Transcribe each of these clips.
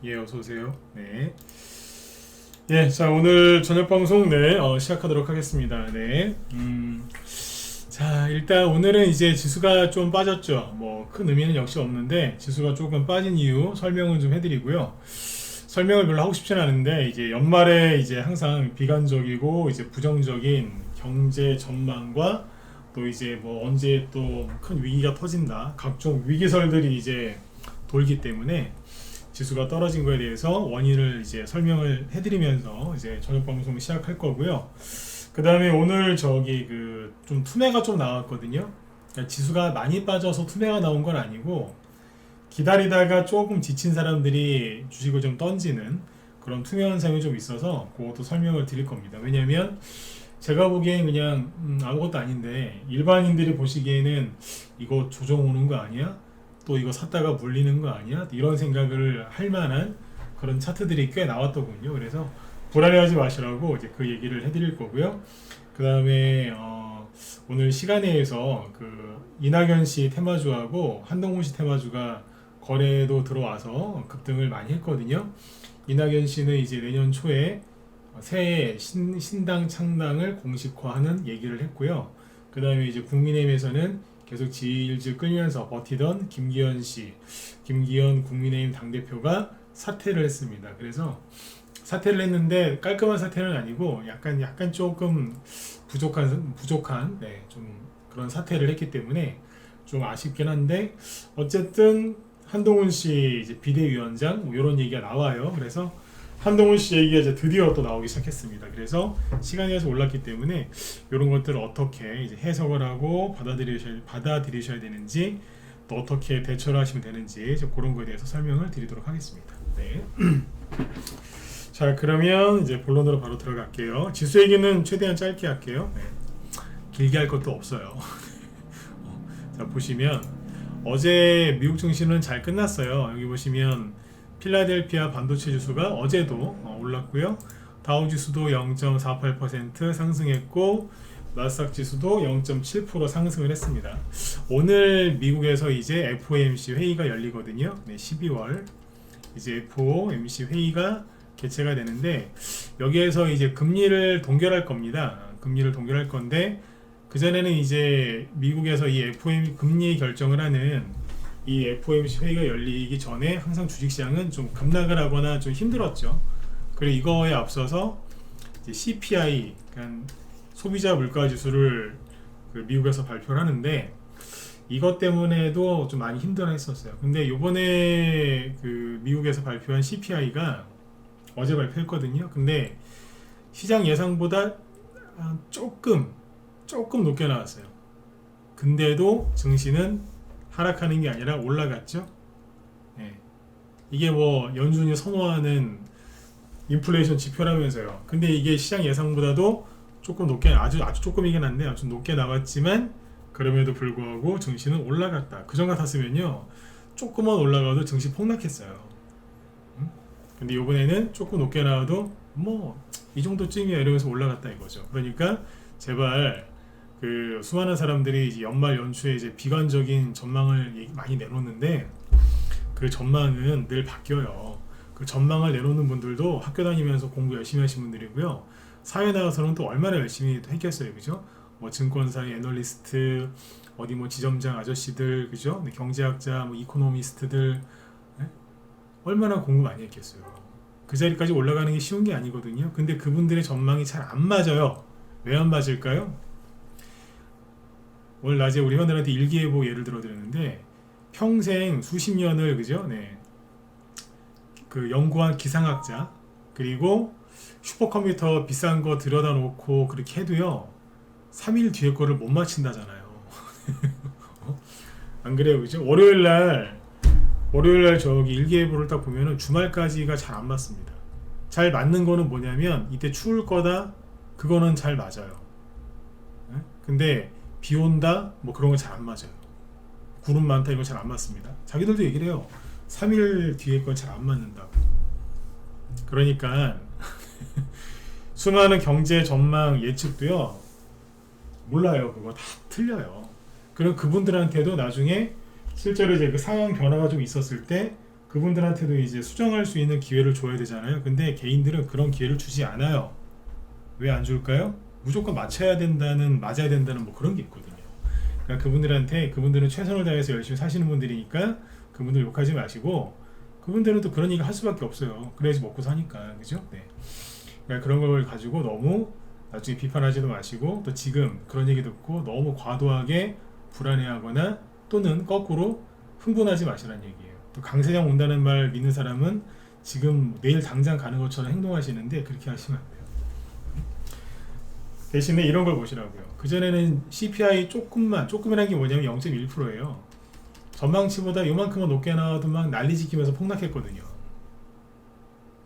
예, 어서 오세요. 네. 예, 자, 오늘 저녁 방송, 시작하도록 하겠습니다. 네. 자, 일단 오늘은 이제 지수가 좀 빠졌죠. 뭐, 큰 의미는 역시 없는데, 지수가 조금 빠진 이유 설명을 좀 해드리고요. 설명을 별로 하고 싶진 않은데, 이제 연말에 이제 항상 비관적이고, 이제 부정적인 경제 전망과 또 이제 뭐 언제 또 큰 위기가 터진다. 각종 위기설들이 이제 돌기 때문에, 지수가 떨어진 거에 대해서 원인을 이제 설명을 해드리면서 이제 저녁 방송을 시작할 거고요. 그 다음에 오늘 저기 그 좀 투매가 좀 나왔거든요. 그러니까 지수가 많이 빠져서 투매가 나온 건 아니고 기다리다가 조금 지친 사람들이 주식을 좀 던지는 그런 투매 현상이 좀 있어서 그것도 설명을 드릴 겁니다. 왜냐면 제가 보기엔 그냥 아무것도 아닌데 일반인들이 보시기에는 이거 조정 오는 거 아니야? 또 이거 샀다가 물리는 거 아니야? 이런 생각을 할 만한 그런 차트들이 꽤 나왔더군요. 그래서 불안해하지 마시라고 이제 그 얘기를 해드릴 거고요. 그 다음에 오늘 시간회에서 그 이낙연 씨 테마주하고 한동훈 씨 테마주가 거래도 들어와서 급등을 많이 했거든요. 이낙연 씨는 이제 내년 초에 새 신당 창당을 공식화하는 얘기를 했고요. 그 다음에 이제 국민의힘에서는 계속 질질 끌면서 버티던 김기현 씨, 김기현 국민의힘 당대표가 사퇴를 했습니다. 그래서 사퇴를 했는데 깔끔한 사퇴는 아니고 약간 조금 부족한 좀 그런 사퇴를 했기 때문에 좀 아쉽긴 한데 어쨌든 한동훈 씨 이제 비대위원장 뭐 이런 얘기가 나와요. 그래서 한동훈 씨 얘기가 이제 드디어 또 나오기 시작했습니다. 그래서 시간이 해서 올랐기 때문에 이런 것들을 어떻게 이제 해석을 하고 받아들이셔야 되는지 또 어떻게 대처를 하시면 되는지 이제 그런 거에 대해서 설명을 드리도록 하겠습니다. 네. 자, 그러면 이제 본론으로 바로 들어갈게요. 지수 얘기는 최대한 짧게 할게요. 네. 길게 할 것도 없어요. 자, 보시면 어제 미국 증시는 잘 끝났어요. 여기 보시면 필라델피아 반도체 지수가 어제도 올랐고요. 다우 지수도 0.48% 상승했고 나스닥 지수도 0.7% 상승을 했습니다. 오늘 미국에서 이제 FOMC 회의가 열리거든요. 네, 12월 이제 FOMC 회의가 개최가 되는데 여기에서 이제 금리를 동결할 겁니다. 금리를 동결할 건데 그전에는 이제 미국에서 이 FOMC 금리 결정을 하는 이 FOMC 회의가 열리기 전에 항상 주식시장은 좀 급락을 하거나 좀 힘들었죠. 그리고 이거에 앞서서 이제 CPI, 그러니까 소비자 물가 지수를 그 미국에서 발표를 하는데 이것 때문에도 좀 많이 힘들어했었어요. 근데 요번에 그 미국에서 발표한 CPI가 어제 발표했거든요. 근데 시장 예상보다 조금 높게 나왔어요. 근데도 증시는 하락하는 게 아니라 올라갔죠. 네. 이게 뭐 연준이 선호하는 인플레이션 지표라면서요. 근데 이게 시장 예상보다도 조금 높게 아주 조금이긴 한데 아주 높게 나왔지만 그럼에도 불구하고 증시는 올라갔다. 그전 같았으면요 조금만 올라가도 증시 폭락했어요. 근데 이번에는 조금 높게 나와도 뭐 이 정도쯤이야 이러면서 올라갔다 이거죠. 그러니까 제발 그 수많은 사람들이 이제 연말 연초에 이제 비관적인 전망을 많이 내놓는데 그 전망은 늘 바뀌어요. 그 전망을 내놓는 분들도 학교 다니면서 공부 열심히 하신 분들이고요. 사회 나가서는 또 얼마나 열심히 했겠어요, 그죠? 뭐 증권사의 애널리스트, 어디 뭐 지점장 아저씨들, 그죠? 경제학자, 뭐 이코노미스트들 얼마나 공부 많이 했겠어요. 그 자리까지 올라가는 게 쉬운 게 아니거든요. 근데 그분들의 전망이 잘 안 맞아요. 왜 안 맞을까요? 오늘 낮에 우리 현들한테 일기예보 예를 들어드렸는데 평생 수십 년을 그죠? 네. 그 연구한 기상학자 그리고 슈퍼컴퓨터 비싼 거 들여다 놓고 그렇게 해도요 3일 뒤에 거를 못 맞힌다잖아요. 안 그래요, 그죠? 월요일날 저기 일기예보를 딱 보면은 주말까지가 잘 안 맞습니다. 잘 맞는 거는 뭐냐면 이때 추울 거다 그거는 잘 맞아요. 네? 근데 비 온다 뭐 그런 거 잘 안 맞아요. 구름 많다 이거 잘 안 맞습니다. 자기들도 얘기를 해요. 3일 뒤에 건 잘 안 맞는다고. 그러니까 수많은 경제 전망 예측도요 몰라요. 그거 다 틀려요. 그럼 그분들한테도 나중에 실제로 이제 그 상황 변화가 좀 있었을 때 그분들한테도 이제 수정할 수 있는 기회를 줘야 되잖아요. 근데 개인들은 그런 기회를 주지 않아요. 왜 안 줄까요? 무조건 맞아야 된다는 뭐 그런 게 있거든요. 그러니까 그분들은 최선을 다해서 열심히 사시는 분들이니까 그분들 욕하지 마시고, 그분들은 또 그런 얘기 할 수밖에 없어요. 그래야지 먹고 사니까. 그죠? 네. 그러니까 그런 걸 가지고 너무 나중에 비판하지도 마시고, 또 지금 그런 얘기 듣고 너무 과도하게 불안해하거나 또는 거꾸로 흥분하지 마시라는 얘기예요. 또 강세장 온다는 말 믿는 사람은 지금 내일 당장 가는 것처럼 행동하시는데 그렇게 하시면 안 돼요. 대신에 이런 걸 보시라고요. 그전에는 CPI 조금이라는 게 뭐냐면 0.1%예요. 전망치보다 요만큼은 높게 나와도 막 난리 지키면서 폭락했거든요.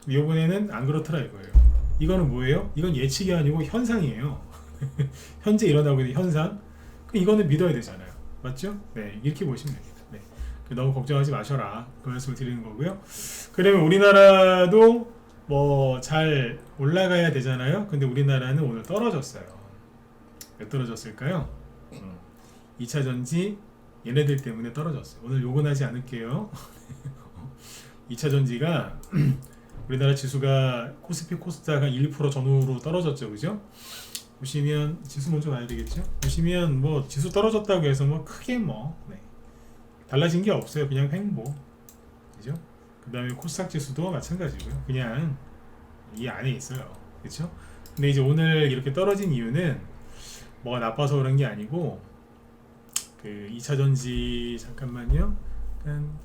이번에는 안 그렇더라 이거예요. 이거는 뭐예요? 이건 예측이 아니고 현상이에요. 현재 일어나고 있는 현상. 이거는 믿어야 되잖아요. 맞죠? 네, 이렇게 보시면 됩니다. 네. 너무 걱정하지 마셔라. 그 말씀을 드리는 거고요. 그러면 우리나라도 뭐 잘 올라가야 되잖아요. 근데 우리나라는 오늘 떨어졌어요. 왜 떨어졌을까요? 2차 전지 얘네들 때문에 떨어졌어요. 오늘 욕은 하지 않을게요. 2차 전지가 우리나라 지수가 코스피 코스닥 한 1% 전후로 떨어졌죠. 그죠? 보시면 지수 먼저 봐야 되겠죠? 보시면 뭐 지수 떨어졌다고 해서 뭐 크게 네. 달라진 게 없어요. 그냥 횡보. 그죠? 그 다음에 코스닥 지수도 마찬가지고요. 그냥 이 안에 있어요. 그렇죠? 근데 이제 오늘 이렇게 떨어진 이유는 뭐가 나빠서 그런 게 아니고, 그 2차 전지 잠깐만요.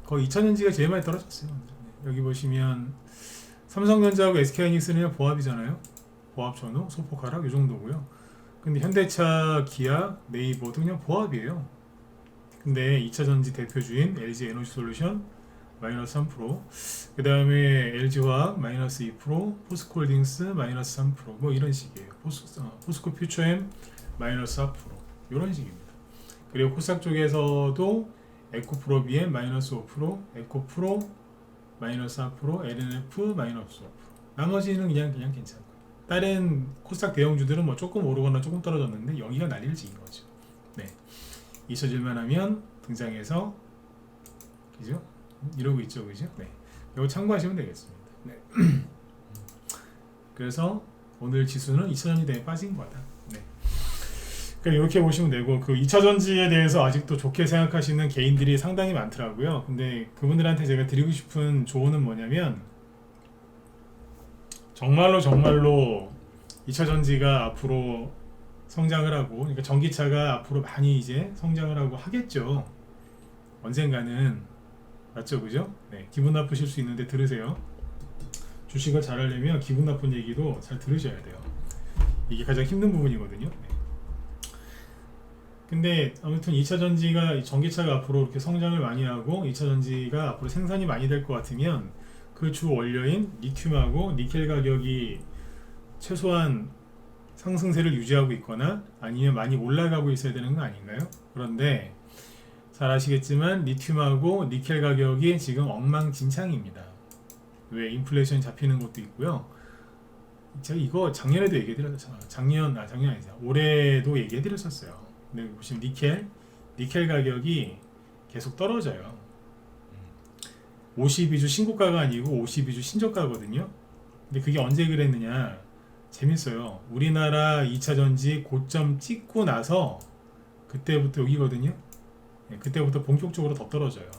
거의 2차 전지가 제일 많이 떨어졌어요. 여기 보시면 삼성전자하고 SK하이닉스는 보합이잖아요. 보합 전후, 소폭 하락 이 정도고요. 근데 현대차, 기아, 네이버도 그냥 보합이에요. 근데 2차 전지 대표주인 LG 에너지 솔루션 마이너스 3%, 그 다음에 LG화학 마이너스 2%, 포스코홀딩스 마이너스 3%, 뭐 이런 식이에요. 포스코 퓨처엠 마이너스 4%, 이런 식입니다. 그리고 코스닥 쪽에서도 에코프로 BM 마이너스 5%, 에코프로 마이너스 4%, LNF 마이너스 5%. 나머지는 그냥 괜찮고. 다른 코스닥 대형주들은 뭐 조금 오르거나 조금 떨어졌는데 여기가 난리를 지은 거죠. 네. 잊혀질만 하면 등장해서, 그죠? 이러고 있죠, 그죠? 네. 이거 참고하시면 되겠습니다. 네. 그래서 오늘 지수는 2차전지 때문에 빠진 거다. 네. 그러니까 이렇게 보시면 되고, 그 2차전지에 대해서 아직도 좋게 생각하시는 개인들이 상당히 많더라고요. 근데 그분들한테 제가 드리고 싶은 조언은 뭐냐면, 정말로 2차전지가 앞으로 성장을 하고, 그러니까 전기차가 앞으로 많이 이제 성장을 하고 하겠죠. 언젠가는. 맞죠, 그죠? 네, 기분 나쁘실 수 있는데 들으세요. 주식을 잘 하려면 기분 나쁜 얘기도 잘 들으셔야 돼요. 이게 가장 힘든 부분이거든요. 네. 근데 아무튼 2차 전지가, 전기차가 앞으로 이렇게 성장을 많이 하고 2차 전지가 앞으로 생산이 많이 될 것 같으면 그 주 원료인 리튬하고 니켈 가격이 최소한 상승세를 유지하고 있거나 아니면 많이 올라가고 있어야 되는 거 아닌가요? 그런데 잘 아시겠지만 리튬하고 니켈 가격이 지금 엉망진창입니다. 왜? 인플레이션이 잡히는 것도 있고요. 제가 이거 작년에도 얘기해드렸잖아요. 작년 아니죠. 올해도 얘기해드렸었어요. 근데 보시면 니켈 가격이 계속 떨어져요. 52주 신고가가 아니고 52주 신저가거든요. 근데 그게 언제 그랬느냐? 재밌어요. 우리나라 2차 전지 고점 찍고 나서 그때부터 여기거든요. 그때부터 본격적으로 더 떨어져요.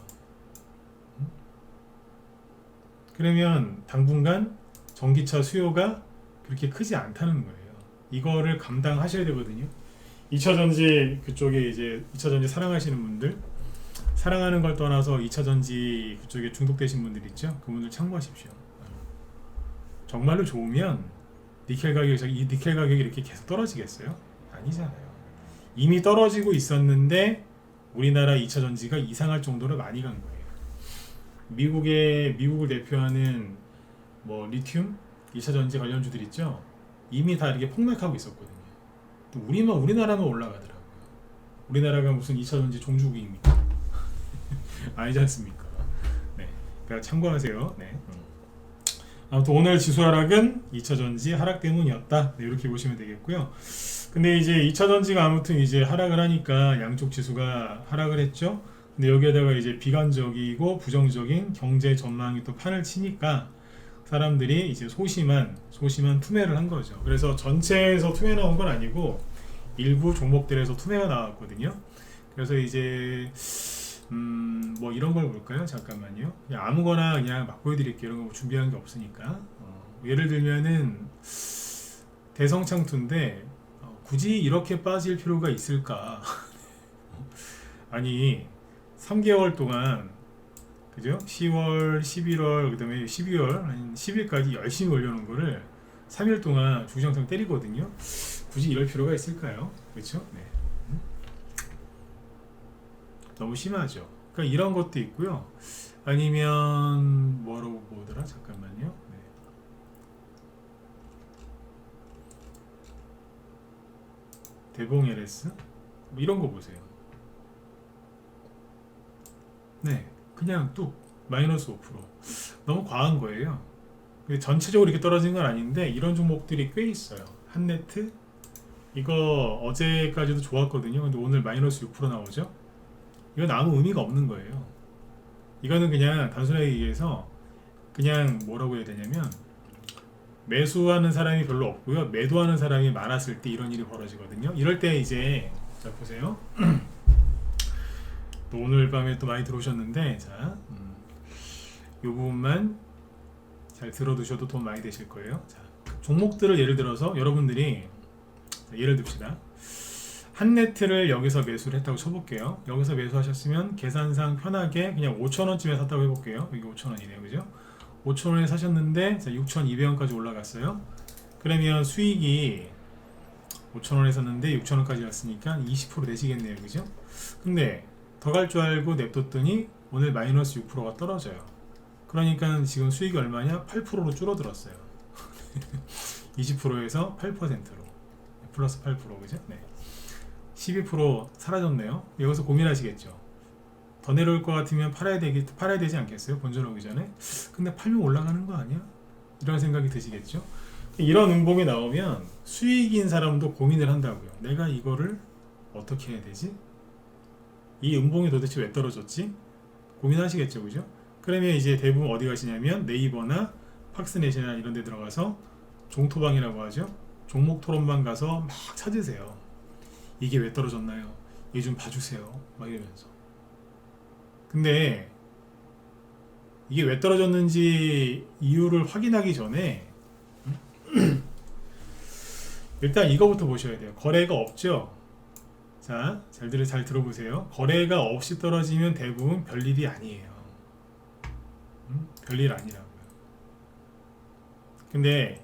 그러면 당분간 전기차 수요가 그렇게 크지 않다는 거예요. 이거를 감당하셔야 되거든요. 2차 전지 그쪽에 이제 2차 전지 사랑하시는 분들, 사랑하는 걸 떠나서 2차 전지 그쪽에 중독되신 분들 있죠? 그분들 참고하십시오. 정말로 좋으면 이 니켈 가격이 이렇게 계속 떨어지겠어요? 아니잖아요. 이미 떨어지고 있었는데 우리나라 2차 전지가 이상할 정도로 많이 간 거예요. 미국을 대표하는 뭐 리튬 2차 전지 관련주들 있죠? 이미 다 이렇게 폭락하고 있었거든요. 또 우리나라만 올라가더라고요. 우리나라가 무슨 2차 전지 종주국입니까? 아니지 않습니까? 네, 그러니까 참고하세요. 네. 아무튼 오늘 지수 하락은 2차 전지 하락 때문이었다. 네, 이렇게 보시면 되겠고요. 근데 이제 2차 전지가 아무튼 이제 하락을 하니까 양쪽 지수가 하락을 했죠. 근데 여기에다가 이제 비관적이고 부정적인 경제 전망이 또 판을 치니까 사람들이 이제 소심한 투매를 한 거죠. 그래서 전체에서 투매 나온 건 아니고 일부 종목들에서 투매가 나왔거든요. 그래서 이제 뭐 이런 걸 볼까요? 잠깐만요. 그냥 아무거나 그냥 막 보여드릴게요. 이런 거 준비한 게 없으니까. 예를 들면은 대성창투인데 굳이 이렇게 빠질 필요가 있을까? 아니 3개월 동안 그죠? 10월, 11월, 그 다음에 12월, 한 10일까지 열심히 올려놓은 거를 3일 동안 주정상 때리거든요. 굳이 이럴 필요가 있을까요? 그렇죠? 네. 너무 심하죠. 그러니까 이런 것도 있고요. 아니면 뭐라고 보더라? 잠깐만요. 네. 대봉 LS 뭐 이런 거 보세요. 네, 그냥 뚝 마이너스 5%. 너무 과한 거예요. 전체적으로 이렇게 떨어진 건 아닌데 이런 종목들이 꽤 있어요. 한네트 이거 어제까지도 좋았거든요. 근데 오늘 마이너스 6% 나오죠. 이건 아무 의미가 없는 거예요. 이거는 그냥 단순하게 얘기해서 그냥 뭐라고 해야 되냐면 매수하는 사람이 별로 없고요. 매도하는 사람이 많았을 때 이런 일이 벌어지거든요. 이럴 때 이제 자 보세요. 또 오늘 밤에 또 많이 들어오셨는데 자, 이 부분만 잘 들어두셔도 돈 많이 되실 거예요. 자, 종목들을 예를 들어서 여러분들이 예를 듭시다. 한네트를 여기서 매수를 했다고 쳐볼게요. 여기서 매수하셨으면 계산상 편하게 그냥 5,000원쯤에 샀다고 해볼게요. 여기 5,000원이네요. 그죠? 5,000원에 사셨는데 6,200원까지 올라갔어요. 그러면 수익이 5,000원에 샀는데 6,000원까지 왔으니까 20% 내시겠네요. 그죠? 근데 더 갈 줄 알고 냅뒀더니 오늘 마이너스 6%가 떨어져요. 그러니까 지금 수익이 얼마냐? 8%로 줄어들었어요. 20%에서 8%로 플러스 8% 그죠? 네. 12% 사라졌네요. 여기서 고민하시겠죠. 더 내려올 것 같으면 팔아야 되지 않겠어요? 본전 오기 전에. 근데 팔면 올라가는 거 아니야? 이런 생각이 드시겠죠? 이런 음봉이 나오면 수익인 사람도 고민을 한다고요. 내가 이거를 어떻게 해야 되지? 이 음봉이 도대체 왜 떨어졌지? 고민하시겠죠, 그죠? 그러면 이제 대부분 어디 가시냐면 네이버나 팍스넷이나 이런 데 들어가서 종토방이라고 하죠. 종목 토론방 가서 막 찾으세요. 이게 왜 떨어졌나요? 이게 좀 봐주세요. 막 이러면서. 근데 이게 왜 떨어졌는지 이유를 확인하기 전에 일단 이거부터 보셔야 돼요. 거래가 없죠? 자, 잘 들어보세요. 거래가 없이 떨어지면 대부분 별일이 아니에요. 별일 아니라고요. 근데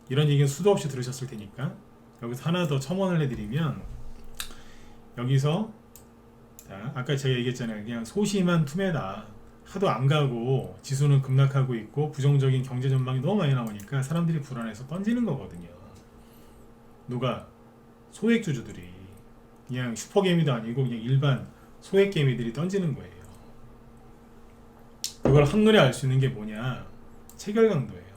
이런 얘기는 수도 없이 들으셨을 테니까 여기서 하나 더 첨언을 해드리면 여기서 자, 아까 제가 얘기했잖아요. 그냥 소심한 투매다. 하도 안 가고 지수는 급락하고 있고 부정적인 경제 전망이 너무 많이 나오니까 사람들이 불안해서 던지는 거거든요. 누가? 소액주주들이 그냥 슈퍼개미도 아니고 그냥 일반 소액개미들이 던지는 거예요. 그걸 한눈에 알 수 있는 게 뭐냐? 체결강도예요.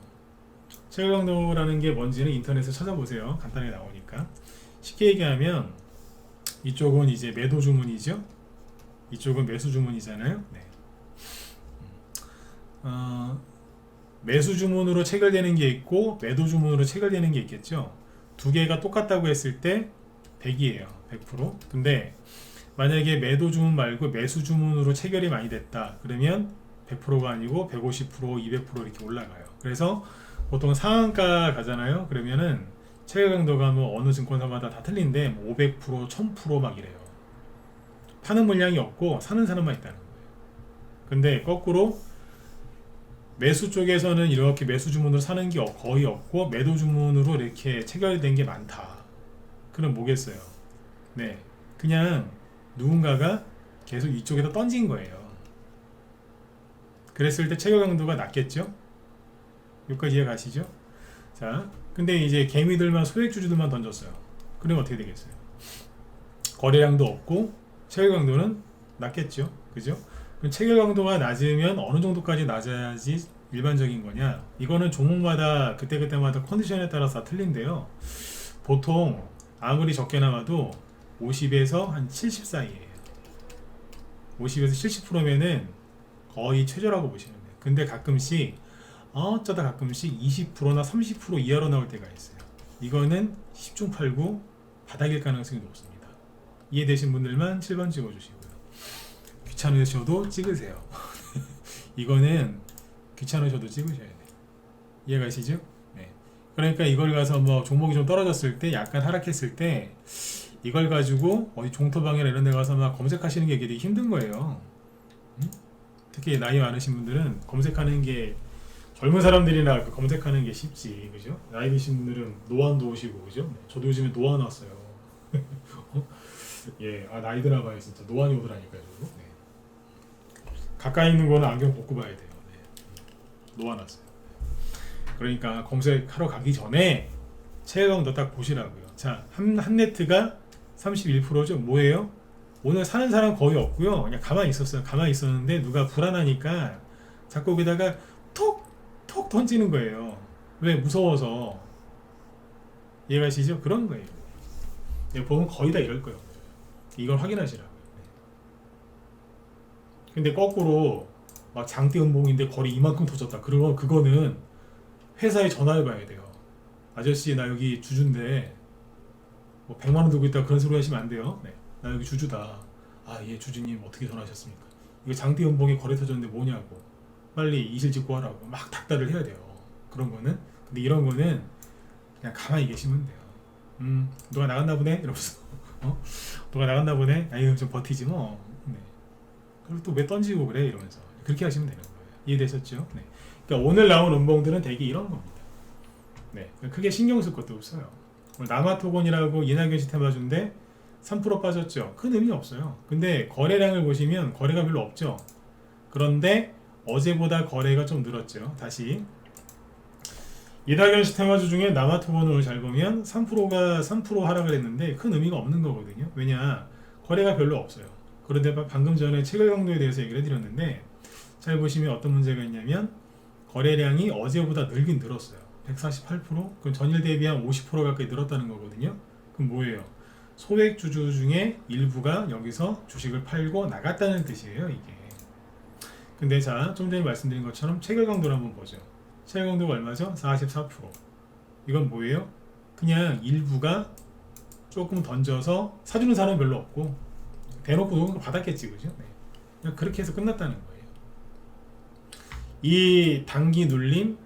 체결강도라는 게 뭔지는 인터넷에 찾아보세요. 간단하게 나오니까. 쉽게 얘기하면 이쪽은 이제 매도 주문이죠. 이쪽은 매수 주문이잖아요. 네. 매수 주문으로 체결되는 게 있고 매도 주문으로 체결되는 게 있겠죠. 두 개가 똑같다고 했을 때 100이에요. 100%. 근데 만약에 매도 주문 말고 매수 주문으로 체결이 많이 됐다. 그러면 100%가 아니고 150%, 200% 이렇게 올라가요. 그래서 보통 상한가 가잖아요. 그러면은 체결 강도가 뭐 어느 증권사마다 다 틀린데 500%, 1000% 막 이래요. 파는 물량이 없고 사는 사람만 있다는 거예요. 근데 거꾸로 매수 쪽에서는 이렇게 매수 주문으로 사는 게 거의 없고 매도 주문으로 이렇게 체결된 게 많다. 그럼 뭐겠어요? 네, 그냥 누군가가 계속 이쪽에다 던진 거예요. 그랬을 때 체결 강도가 낮겠죠? 여기까지 이해 가시죠? 자, 근데 이제 개미들만 소액주주들만 던졌어요. 그럼 어떻게 되겠어요? 거래량도 없고 체결 강도는 낮겠죠? 그죠? 그럼 체결 강도가 낮으면 어느 정도까지 낮아야지 일반적인 거냐? 이거는 종목마다 그때그때마다 컨디션에 따라서 다 틀린데요. 보통 아무리 적게 나와도 50에서 한 70 사이에요. 50에서 70%면은 거의 최저라고 보시면 돼요. 근데 가끔씩 어쩌다 가끔씩 20%나 30% 이하로 나올 때가 있어요. 이거는 10중 8구 바닥일 가능성이 높습니다. 이해되신 분들만 7번 찍어주시고요. 귀찮으셔도 찍으세요. 이거는 귀찮으셔도 찍으셔야 돼요. 이해가시죠? 네. 그러니까 이걸 가서 뭐 종목이 좀 떨어졌을 때, 약간 하락했을 때 이걸 가지고 어디 종토방이나 이런 데 가서 막 검색하시는 게 되게 힘든 거예요. 특히 나이 많으신 분들은 검색하는 게, 젊은 사람들이나 검색하는 게 쉽지, 그죠? 나이 드신 분들은 노안도 오시고, 그죠? 네. 저도 요즘에 노안 왔어요. 예, 나이 드나 봐요, 진짜. 노안이 오더라니까요. 네. 가까이 있는 거는 안경 벗고 봐야 돼요. 네. 노안 왔어요. 그러니까 검색하러 가기 전에 체감도 딱 보시라고요. 자, 한네트가 31%죠. 뭐예요? 오늘 사는 사람 거의 없고요. 그냥 가만히 있었어요. 가만히 있었는데 누가 불안하니까 자꾸 거기다가 톡 던지는 거예요. 왜? 무서워서. 이해가시죠? 그런 거예요. 보면 거의 다 이럴 거예요. 이걸 확인하시라고요. 근데 거꾸로 막 장대 음봉인데 거리 이만큼 터졌다. 그거는 회사에 전화해 봐야 돼요. 아저씨, 나 여기 주주인데 뭐 100만 원 들고 있다, 그런 소리 하시면 안 돼요. 네. 나 여기 주주다. 예, 주주님 어떻게 전화하셨습니까? 이거 장대 음봉에 거래 터졌는데 뭐냐고. 빨리 이실 직고 하라고 막 닥달을 해야 돼요. 그런 거는. 근데 이런 거는 그냥 가만히 계시면 돼요. 누가 나갔나 보네? 이러면서 누가 나갔나 보네? 아유, 좀 버티지 뭐. 네. 그리고 또 왜 던지고 그래? 이러면서 그렇게 하시면 되는 거예요. 이해되셨죠? 네. 그러니까 오늘 나온 음봉들은 대개 이런 겁니다. 네. 크게 신경 쓸 것도 없어요. 남아토건이라고 이낙연 씨 테마주인데 3% 빠졌죠. 큰 의미 없어요. 근데 거래량을 보시면 거래가 별로 없죠. 그런데 어제보다 거래가 좀 늘었죠. 다시 이낙연 씨 테마주 중에 남아토건을 오늘 잘 보면 3%가 3% 하락을 했는데 큰 의미가 없는 거거든요. 왜냐? 거래가 별로 없어요. 그런데 방금 전에 체결 강도에 대해서 얘기를 해드렸는데, 잘 보시면 어떤 문제가 있냐면 거래량이 어제보다 늘긴 늘었어요. 148%? 그럼 전일 대비 한 50% 가까이 늘었다는 거거든요. 그럼 뭐예요? 소액 주주 중에 일부가 여기서 주식을 팔고 나갔다는 뜻이에요, 이게. 근데 자, 좀 전에 말씀드린 것처럼 체결 강도를 한번 보죠. 체결 강도가 얼마죠? 44%. 이건 뭐예요? 그냥 일부가 조금 던져서 사주는 사람은 별로 없고 대놓고 누군가 받았겠지, 그죠? 네. 그냥 그렇게 해서 끝났다는 거예요. 이 단기 눌림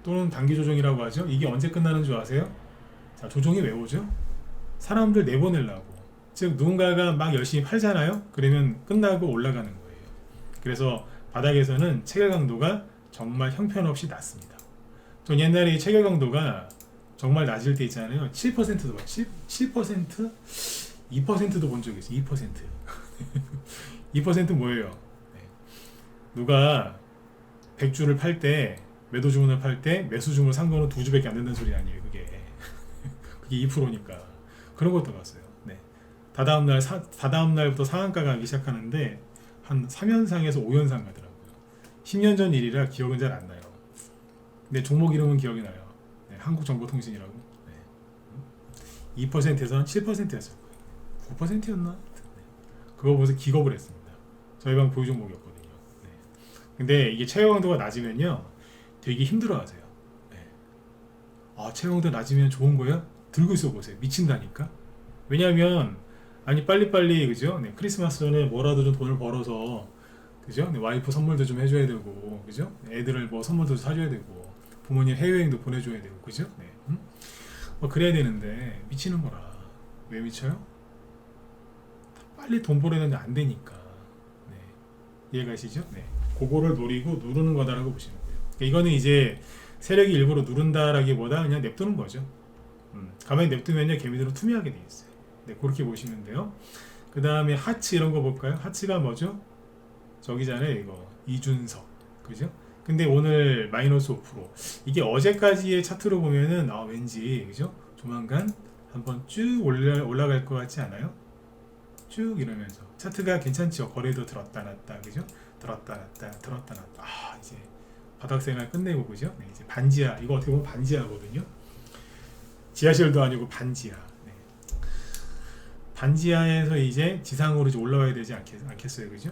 또는 단기 조정이라고 하죠. 이게 언제 끝나는 줄 아세요? 자, 조정이 왜 오죠? 사람들 내보내려고. 즉 누군가가 막 열심히 팔잖아요. 그러면 끝나고 올라가는 거예요. 그래서 바닥에서는 체결 강도가 정말 형편없이 낮습니다. 전 옛날에 체결 강도가 정말 낮을 때 있잖아요. 7%도 봐. 7%? 2%도 본 적이 있어요. 2%. 2% 뭐예요? 네. 누가 100주를 팔 때, 매도 주문을 팔 때 매수 주문 산 거는 2주밖에 안 된다는 소리 아니에요. 그게 2%니까. 그런 것도 봤어요. 네. 다다음 날부터 상한가 가기 시작하는데 한 3연상에서 5연상 가더라고요. 10년 전 일이라 기억은 잘 안 나요. 근데 종목 이름은 기억이 나요. 네, 한국정보통신이라고. 네. 2%에서 한 7%였을 거예요. 9%였나? 그거 보면서 기겁을 했습니다. 저희 방 보유 종목이었거든요. 네. 근데 이게 체결 강도가 낮으면요 되게 힘들어하세요. 네. 체결 강도 낮으면 좋은 거야? 들고 있어 보세요. 미친다니까. 왜냐면 아니 빨리빨리, 그죠? 네, 크리스마스 전에 뭐라도 좀 돈을 벌어서, 그죠? 네, 와이프 선물도 좀 해줘야 되고, 그죠? 애들을 뭐 선물도 사줘야 되고, 부모님 해외여행도 보내줘야 되고, 그죠? 네. 그래야 되는데 미치는 거라. 왜 미쳐요? 빨리 돈 벌어내는데 안 되니까. 네. 이해가시죠? 네. 그거를 노리고 누르는 거다라고 보시면 돼요. 그러니까 이거는 이제 세력이 일부러 누른다라기보다 그냥 냅두는 거죠. 가만히 냅두면요 개미들은 투명하게 돼 있어요. 네, 그렇게 보시면 돼요. 그 다음에 하츠 이런 거 볼까요? 하츠가 뭐죠? 저기잖아요, 이거 이준석, 그죠? 근데 오늘 마이너스 5%. 이게 어제까지의 차트로 보면은 왠지, 그죠? 조만간 한번 쭉 올라갈 것 같지 않아요? 쭉 이러면서 차트가 괜찮죠. 거래도 들었다 놨다, 그죠? 들었다 놨다, 들었다 놨다. 이제 바닥 생활 끝내고, 그죠? 네, 이제 반지하, 이거 어떻게 보면 반지하거든요. 지하실도 아니고 반지하. 네. 반지하에서 이제 지상으로 이제 올라와야 되지 않겠어요, 그죠?